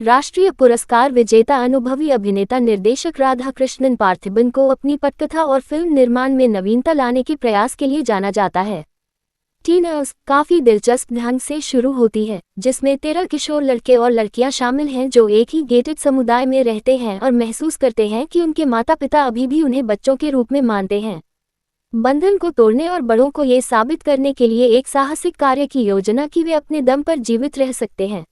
राष्ट्रीय पुरस्कार विजेता अनुभवी अभिनेता निर्देशक राधाकृष्णन पार्थिबन को अपनी पटकथा और फिल्म निर्माण में नवीनता लाने के प्रयास के लिए जाना जाता है। टीनर्स काफी दिलचस्प ढंग से शुरू होती है, जिसमें 13 किशोर लड़के और लड़कियां शामिल हैं जो एक ही गेटेड समुदाय में रहते हैं और महसूस करते हैं कि उनके माता पिता अभी भी उन्हें बच्चों के रूप में मानते हैं। बंधन को तोड़ने और बड़ों को ये साबित करने के लिए एक साहसिक कार्य की योजना कि वे अपने दम पर जीवित रह सकते हैं।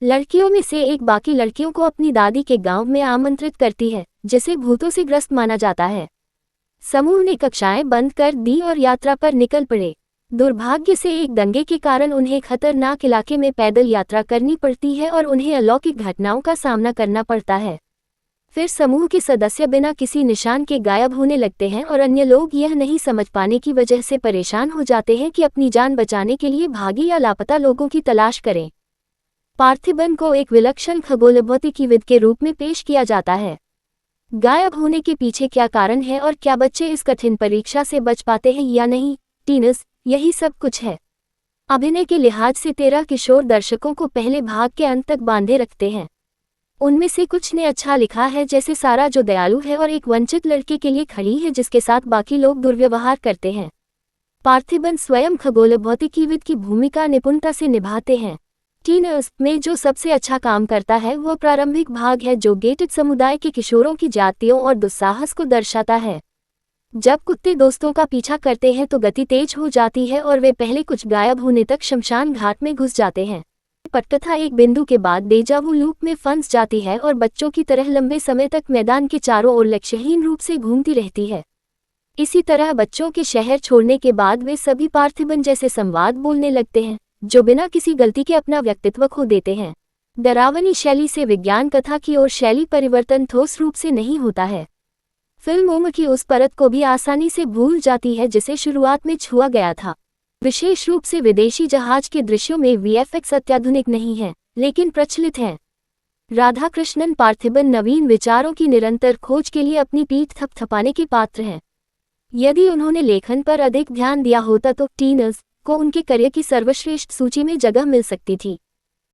लड़कियों में से एक बाकी लड़कियों को अपनी दादी के गांव में आमंत्रित करती है, जिसे भूतों से ग्रस्त माना जाता है। समूह ने कक्षाएं बंद कर दी और यात्रा पर निकल पड़े। दुर्भाग्य से एक दंगे के कारण उन्हें खतरनाक इलाके में पैदल यात्रा करनी पड़ती है और उन्हें अलौकिक घटनाओं का सामना करना पड़ता है। फिर समूह के सदस्य बिना किसी निशान के गायब होने लगते हैं और अन्य लोग यह नहीं समझ पाने की वजह से परेशान हो जाते हैं कि अपनी जान बचाने के लिए भागे या लापता लोगों की तलाश करें। पार्थिबन को एक विलक्षण खगोलभौतिकीविद के रूप में पेश किया जाता है। गायब होने के पीछे क्या कारण है और क्या बच्चे इस कठिन परीक्षा से बच पाते हैं या नहीं, टीनर्स, यही सब कुछ है। अभिनय के लिहाज से 13 किशोर दर्शकों को पहले भाग के अंत तक बांधे रखते हैं। उनमें से कुछ ने अच्छा लिखा है, जैसे सारा जो दयालु है और एक वंचित लड़के के लिए खड़ी है जिसके साथ बाकी लोग दुर्व्यवहार करते हैं। पार्थिबन स्वयं खगोलभौतिकीविद की भूमिका निपुणता से निभाते हैं। टीनर्स में जो सबसे अच्छा काम करता है वह प्रारंभिक भाग है, जो गेटेड समुदाय के किशोरों की जातियों और दुस्साहस को दर्शाता है। जब कुत्ते दोस्तों का पीछा करते हैं तो गति तेज हो जाती है और वे पहले कुछ गायब होने तक शमशान घाट में घुस जाते हैं। पटकथा एक बिंदु के बाद डेजावू लूप में फंस जाती है और बच्चों की तरह लंबे समय तक मैदान के चारों ओर लक्ष्यहीन रूप से घूमती रहती है। इसी तरह बच्चों के शहर छोड़ने के बाद वे सभी पार्थिबन जैसे संवाद बोलने लगते हैं, जो बिना किसी गलती के अपना व्यक्तित्व खो देते हैं। डरावनी शैली से विज्ञान कथा की ओर शैली परिवर्तन ठोस रूप से नहीं होता है। फिल्म उम्र की उस परत को भी आसानी से भूल जाती है जिसे शुरुआत में छुआ गया था। विशेष रूप से विदेशी जहाज के दृश्यों में वीएफएक्स अत्याधुनिक नहीं है, लेकिन प्रचलित हैं। राधाकृष्णन पार्थिबन नवीन विचारों की निरंतर खोज के लिए अपनी पीठ थपथपाने के पात्र हैं। यदि उन्होंने लेखन पर अधिक ध्यान दिया होता तो टीनर्स को उनके करियर की सर्वश्रेष्ठ सूची में जगह मिल सकती थी।